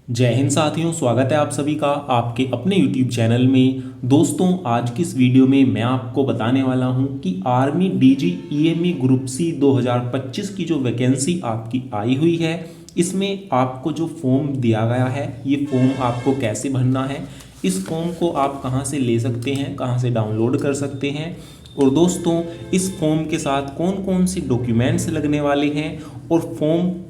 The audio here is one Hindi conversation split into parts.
जय हिंद साथियों, स्वागत है आप सभी का आपके अपने YouTube चैनल में। दोस्तों, आज की इस वीडियो में मैं आपको बताने वाला हूं कि army DG EME group C 2025 की जो वैकेंसी आपकी आई हुई है, इसमें आपको जो फॉर्म दिया गया है, ये फॉर्म आपको कैसे भरना है, इस फॉर्म को आप कहां से ले सकते हैं, कहां से डाउनलोड कर सकते हैं, और दोस्तों इस फॉर्म के साथ कौन कौन से डॉक्यूमेंट्स लगने वाले हैं, और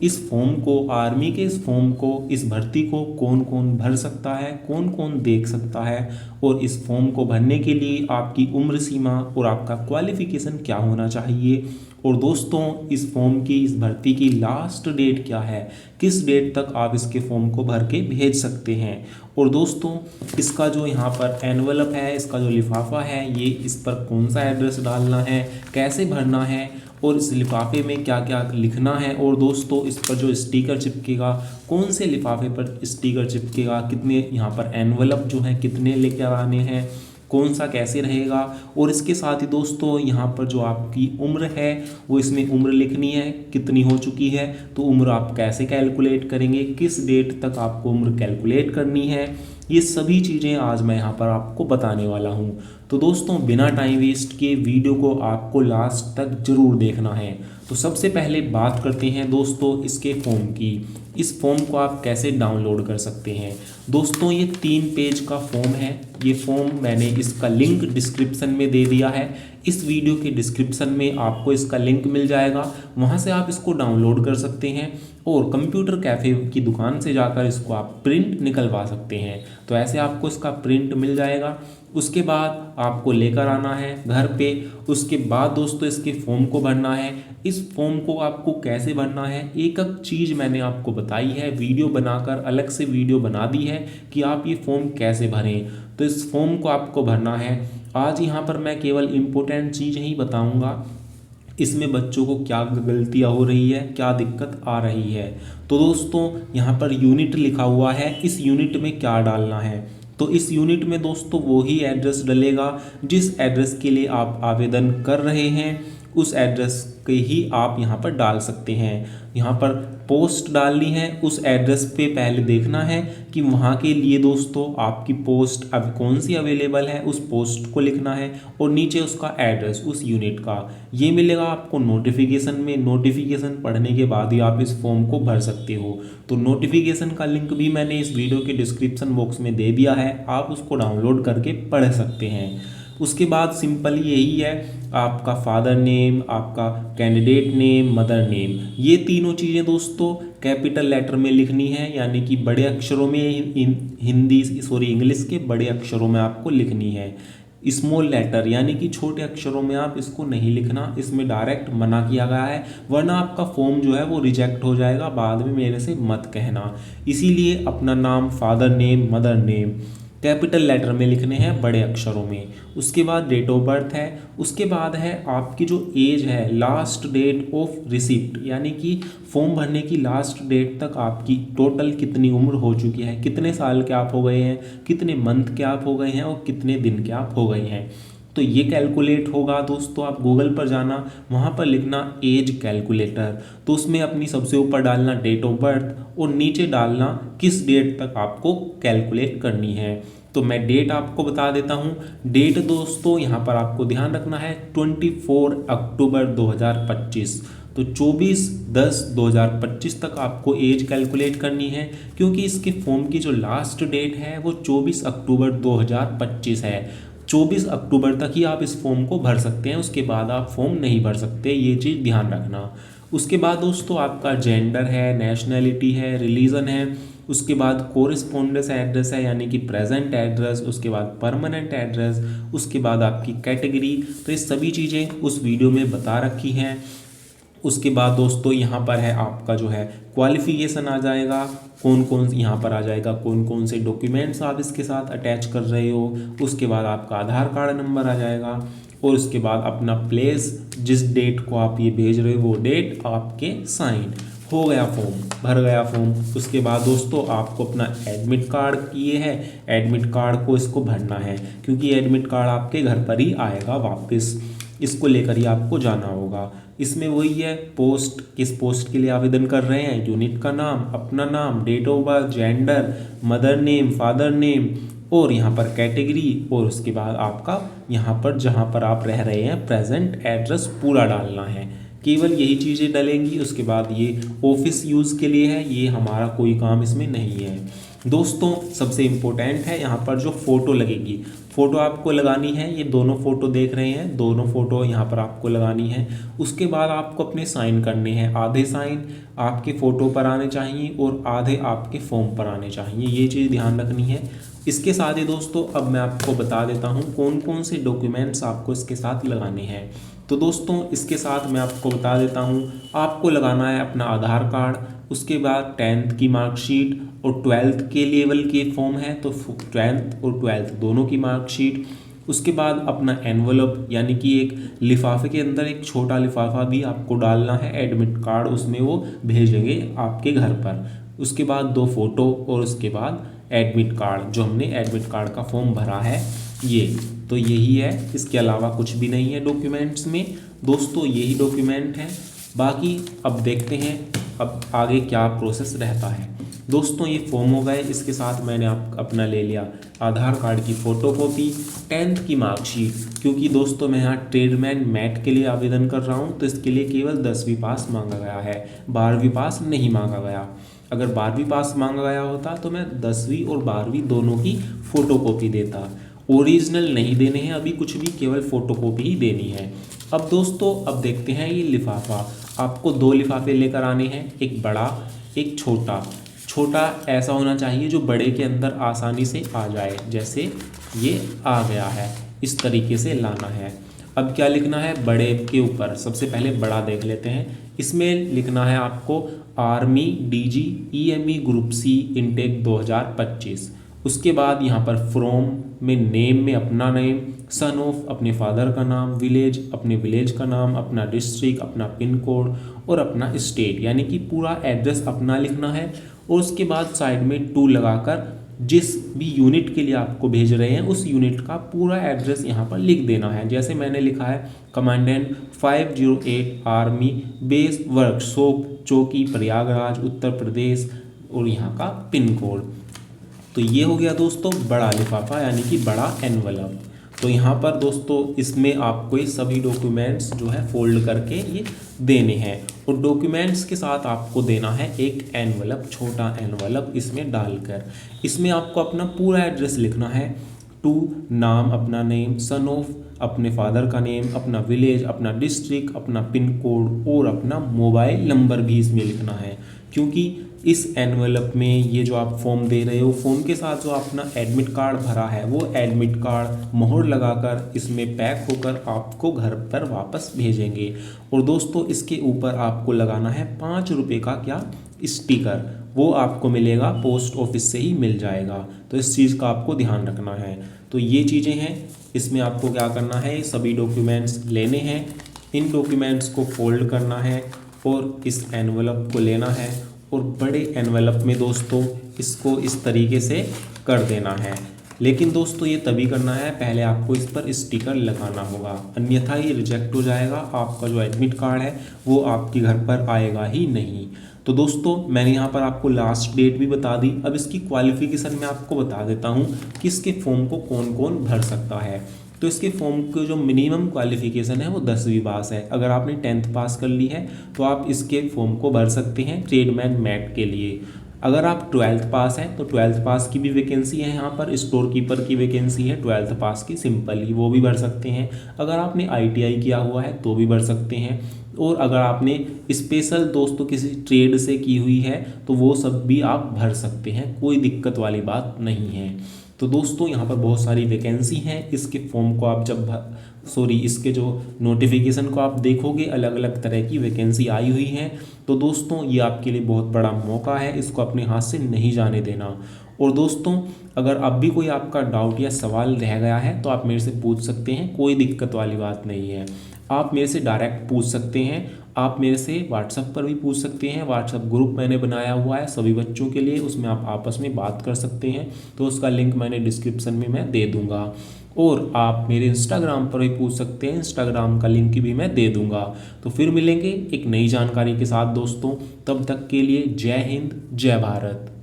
इस फॉर्म को आर्मी के इस फॉर्म को, इस भर्ती को कौन कौन भर सकता है, कौन कौन देख सकता है, और इस फॉर्म को भरने के लिए आपकी उम्र सीमा और आपका क्वालिफिकेशन क्या होना चाहिए, और दोस्तों इस फॉर्म की, इस भर्ती की लास्ट डेट क्या है, किस डेट तक आप इसके फॉर्म को भर के भेज सकते हैं। और दोस्तों इसका जो यहाँ पर एनवलप है, इसका जो लिफाफा है, ये इस पर कौन सा एड्रेस डालना है, कैसे भरना है, और इस लिफाफे में क्या क्या लिखना है, और दोस्तों इस पर जो स्टिकर चिपकेगा, कौन से लिफाफे पर स्टिकर चिपकेगा, कितने यहाँ पर एनवलप जो है कितने लेकर आने हैं, कौन सा कैसे रहेगा, और इसके साथ ही दोस्तों यहाँ पर जो आपकी उम्र है वो इसमें उम्र लिखनी है, कितनी हो चुकी है, तो उम्र आप कैसे कैलकुलेट करेंगे, किस डेट तक आपको उम्र कैलकुलेट करनी है, ये सभी चीज़ें आज मैं यहाँ पर आपको बताने वाला हूँ। तो दोस्तों बिना टाइम वेस्ट किए वीडियो को आपको लास्ट तक ज़रूर देखना है। तो सबसे पहले बात करते हैं दोस्तों इसके फॉर्म की। इस फॉर्म को आप कैसे डाउनलोड कर सकते हैं। दोस्तों ये 3 पेज का फॉर्म है। ये फॉर्म मैंने इसका लिंक डिस्क्रिप्शन में दे दिया है। इस वीडियो के डिस्क्रिप्शन में आपको इसका लिंक मिल जाएगा, वहाँ से आप इसको डाउनलोड कर सकते हैं और कंप्यूटर कैफ़े की दुकान से जाकर इसको आप प्रिंट निकलवा सकते हैं। तो ऐसे आपको इसका प्रिंट मिल जाएगा। उसके बाद आपको लेकर आना है घर पे। उसके बाद दोस्तों इसके फॉर्म को भरना है। इस फॉर्म को आपको कैसे भरना है, एक एक चीज़ मैंने आपको बताई है, वीडियो बनाकर अलग से वीडियो बना दी है कि आप ये फॉर्म कैसे भरें। तो इस फॉर्म को आपको भरना है। आज यहाँ पर मैं केवल इम्पोर्टेंट चीज़ ही बताऊँगा, इसमें बच्चों को क्या गलतियाँ हो रही है, क्या दिक्कत आ रही है। तो दोस्तों यहाँ पर यूनिट लिखा हुआ है, इस यूनिट में क्या डालना है। तो इस यूनिट में दोस्तों वो ही एड्रेस डलेगा जिस एड्रेस के लिए आप आवेदन कर रहे हैं, उस एड्रेस के ही आप यहाँ पर डाल सकते हैं। यहाँ पर पोस्ट डालनी है, उस एड्रेस पे पहले देखना है कि वहाँ के लिए दोस्तों आपकी पोस्ट अब कौन सी अवेलेबल है, उस पोस्ट को लिखना है, और नीचे उसका एड्रेस उस यूनिट का ये मिलेगा आपको नोटिफिकेशन में। नोटिफिकेशन पढ़ने के बाद ही आप इस फॉर्म को भर सकते हो। तो नोटिफिकेशन का लिंक भी मैंने इस वीडियो के डिस्क्रिप्शन बॉक्स में दे दिया है, आप उसको डाउनलोड करके पढ़ सकते हैं। उसके बाद सिंपल यही है, आपका फादर नेम, आपका कैंडिडेट नेम, मदर नेम, ये तीनों चीज़ें दोस्तों कैपिटल लेटर में लिखनी है, यानी कि बड़े अक्षरों में, इंग्लिश के बड़े अक्षरों में आपको लिखनी है। स्मॉल लेटर यानी कि छोटे अक्षरों में आप इसको नहीं लिखना, इसमें डायरेक्ट मना किया गया है, वरना आपका फॉर्म जो है वो रिजेक्ट हो जाएगा, बाद में मेरे से मत कहना। इसीलिए अपना नाम, father name, mother name capital letter में लिखने हैं, बड़े अक्षरों में। उसके बाद डेट ऑफ बर्थ है। उसके बाद है आपकी जो एज है, लास्ट डेट ऑफ रिसिप्ट, यानी कि फॉर्म भरने की लास्ट डेट तक आपकी टोटल कितनी उम्र हो चुकी है, कितने साल के आप हो गए हैं, कितने मंथ के आप हो गए हैं, और कितने दिन के आप हो गए हैं। तो ये कैलकुलेट होगा दोस्तों, आप गूगल पर जाना, वहाँ पर लिखना एज कैलकुलेटर, तो उसमें अपनी सबसे ऊपर डालना डेट ऑफ बर्थ और नीचे डालना किस डेट तक आपको कैलकुलेट करनी है। तो मैं डेट आपको बता देता हूँ। डेट दोस्तों यहाँ पर आपको ध्यान रखना है 24 अक्टूबर 2025। तो 24/10/2025 तक आपको एज कैलकुलेट करनी है, क्योंकि इसके फॉर्म की जो लास्ट डेट है वो 24 अक्टूबर 2025 है। 24 अक्टूबर तक ही आप इस फॉर्म को भर सकते हैं, उसके बाद आप फॉर्म नहीं भर सकते, ये चीज़ ध्यान रखना। उसके बाद दोस्तों आपका जेंडर है, नेशनैलिटी है, रिलीजन है, उसके बाद कोरिस्पोंडेंस एड्रेस है यानी कि प्रेजेंट एड्रेस, उसके बाद परमानेंट एड्रेस, उसके बाद आपकी कैटेगरी। तो ये सभी चीज़ें उस वीडियो में बता रखी हैं। उसके बाद दोस्तों यहाँ पर है आपका जो है क्वालिफिकेशन आ जाएगा, कौन कौन यहाँ पर आ जाएगा, कौन कौन से डॉक्यूमेंट्स आप इसके साथ अटैच कर रहे हो। उसके बाद आपका आधार कार्ड नंबर आ जाएगा, और उसके बाद अपना प्लेस, जिस डेट को आप ये भेज रहे हो वो डेट, आपके साइन हो गया फॉर्म, भर गया फॉर्म। उसके बाद दोस्तों आपको अपना एडमिट कार्ड ये है, एडमिट कार्ड को इसको भरना है, क्योंकि एडमिट कार्ड आपके घर पर ही आएगा वापस, इसको लेकर ही आपको जाना होगा। इसमें वही है, पोस्ट किस पोस्ट के लिए आवेदन कर रहे हैं, यूनिट का नाम, अपना नाम, date of birth, gender, mother name, father name, और यहाँ पर कैटेगरी, और उसके बाद आपका यहाँ पर जहाँ पर आप रह रहे हैं प्रेजेंट एड्रेस पूरा डालना है। केवल यही चीज़ें डलेंगी। उसके बाद ये ऑफिस यूज़ के लिए है, ये हमारा कोई काम इसमें नहीं है। दोस्तों सबसे इम्पोर्टेंट है यहाँ पर जो फ़ोटो लगेगी, फ़ोटो आपको लगानी है। ये दोनों फ़ोटो देख रहे हैं, दोनों फ़ोटो यहाँ पर आपको लगानी है। उसके बाद आपको अपने साइन करने हैं, आधे साइन आपके फ़ोटो पर आने चाहिए और आधे आपके फॉर्म पर आने चाहिए, ये चीज़ ध्यान रखनी है। इसके साथ ही दोस्तों अब मैं आपको बता देता हूँ कौन कौन से डॉक्यूमेंट्स आपको इसके साथ लगाने हैं। तो दोस्तों इसके साथ मैं आपको बता देता हूँ, आपको लगाना है अपना आधार कार्ड, उसके बाद 10th की मार्कशीट और 12th के लेवल के फॉर्म है तो 10th और 12th दोनों की मार्कशीट। उसके बाद अपना एनवलप यानी कि एक लिफाफे के अंदर एक छोटा लिफाफा भी आपको डालना है, एडमिट कार्ड उसमें वो भेजेंगे आपके घर पर। उसके बाद 2 फोटो और उसके बाद एडमिट कार्ड, जो हमने एडमिट कार्ड का फॉर्म भरा है ये, तो यही है, इसके अलावा कुछ भी नहीं है डॉक्यूमेंट्स में। दोस्तों यही डॉक्यूमेंट है, बाकी अब देखते हैं अब आगे क्या प्रोसेस रहता है। दोस्तों ये फॉर्म हो गए, इसके साथ मैंने अपना ले लिया आधार कार्ड की फ़ोटोकॉपी, 10th की मार्कशीट, क्योंकि दोस्तों मैं यहाँ ट्रेडमैन मैट के लिए आवेदन कर रहा हूँ तो इसके लिए केवल 10वीं पास मांगा गया है, 12वीं पास नहीं मांगा गया। अगर 12वीं पास मांगा गया होता तो मैं 10वीं और 12वीं दोनों की फ़ोटोकॉपी देता। ओरिजिनल नहीं देने हैं अभी कुछ भी, केवल फ़ोटोकॉपी ही देनी है। अब दोस्तों अब देखते हैं ये लिफाफा, आपको 2 लिफाफे लेकर आने हैं, एक बड़ा एक छोटा। छोटा ऐसा होना चाहिए जो बड़े के अंदर आसानी से आ जाए, जैसे ये आ गया है, इस तरीके से लाना है। अब क्या लिखना है बड़े के ऊपर, सबसे पहले बड़ा देख लेते हैं। इसमें लिखना है आपको army DG EME group C intake 2025। उसके बाद यहाँ पर फ्रॉम में नेम में अपना नेम, सन ऑफ अपने फादर का नाम, विलेज अपने विलेज का नाम, अपना डिस्ट्रिक्ट, अपना पिन कोड और अपना स्टेट, यानी कि पूरा एड्रेस अपना लिखना है। और उसके बाद साइड में 2 लगाकर जिस भी यूनिट के लिए आपको भेज रहे हैं उस यूनिट का पूरा एड्रेस यहाँ पर लिख देना है। जैसे मैंने लिखा है कमांडेंट 508 आर्मी बेस वर्कशॉप चौकी प्रयागराज उत्तर प्रदेश और यहाँ का पिन कोड। तो ये हो गया दोस्तों बड़ा लिफाफा यानी कि बड़ा एनवलप। तो यहाँ पर दोस्तों इसमें आपको ये सभी डॉक्यूमेंट्स जो है फोल्ड करके ये देने हैं और डॉक्यूमेंट्स के साथ आपको देना है एक एनवलप, छोटा एनवलप इसमें डालकर। इसमें आपको अपना पूरा एड्रेस लिखना है, टू नाम अपना नेम, सन ऑफ अपने फादर का नेम, अपना विलेज, अपना डिस्ट्रिक्ट, अपना पिन कोड और अपना मोबाइल नंबर भी इसमें लिखना है। क्योंकि इस एनवलप में ये जो आप फॉर्म दे रहे हो, फॉर्म के साथ जो अपना एडमिट कार्ड भरा है वो एडमिट कार्ड मोहर लगाकर इसमें पैक होकर आपको घर पर वापस भेजेंगे। और दोस्तों इसके ऊपर आपको लगाना है 5 रुपये का क्या स्टिकर, वो आपको मिलेगा पोस्ट ऑफिस से ही मिल जाएगा। तो इस चीज़ का आपको ध्यान रखना है। तो ये चीज़ें हैं, इसमें आपको क्या करना है, सभी डॉक्यूमेंट्स लेने हैं, इन डॉक्यूमेंट्स को फोल्ड करना है और इस एनवलप को लेना है और बड़े एनवलप में दोस्तों इसको इस तरीके से कर देना है। लेकिन दोस्तों ये तभी करना है, पहले आपको इस पर स्टिकर लगाना होगा, अन्यथा ये रिजेक्ट हो जाएगा, आपका जो एडमिट कार्ड है वो आपके घर पर आएगा ही नहीं। तो दोस्तों मैंने यहाँ पर आपको लास्ट डेट भी बता दी। अब इसकी क्वालिफिकेशन मैं आपको बता देता हूँ कि इसके फॉर्म को कौन कौन भर सकता है। तो इसके फॉर्म की जो मिनिमम क्वालिफिकेशन है वो 10वीं पास है। अगर आपने 10th पास कर ली है तो आप इसके फॉर्म को भर सकते हैं ट्रेडमैन मैट के लिए। अगर आप 12th पास हैं तो 12th पास की भी वैकेंसी है, यहाँ पर स्टोर कीपर की वैकेंसी है 12th पास की सिंपली, वो भी भर सकते हैं। अगर आपने ITI किया हुआ है तो भी भर सकते हैं। और अगर आपने स्पेशल दोस्तों किसी ट्रेड से की हुई है तो वो सब भी आप भर सकते हैं, कोई दिक्कत वाली बात नहीं है। तो दोस्तों यहाँ पर बहुत सारी वैकेंसी हैं। इसके फॉर्म को आप इसके जो नोटिफिकेशन को आप देखोगे अलग अलग तरह की वैकेंसी आई हुई हैं। तो दोस्तों ये आपके लिए बहुत बड़ा मौका है, इसको अपने हाथ से नहीं जाने देना। और दोस्तों अगर अब भी कोई आपका डाउट या सवाल रह गया है तो आप मेरे से पूछ सकते हैं, कोई दिक्कत वाली बात नहीं है। आप मेरे से डायरेक्ट पूछ सकते हैं। आप मेरे से व्हाट्सएप पर भी पूछ सकते हैं। व्हाट्सएप ग्रुप मैंने बनाया हुआ है सभी बच्चों के लिए, उसमें आप आपस में बात कर सकते हैं, तो उसका लिंक मैंने डिस्क्रिप्शन में मैं दे दूंगा। और आप मेरे इंस्टाग्राम पर भी पूछ सकते हैं, इंस्टाग्राम का लिंक भी मैं दे दूंगा। तो फिर मिलेंगे एक नई जानकारी के साथ दोस्तों, तब तक के लिए जय हिंद जय भारत।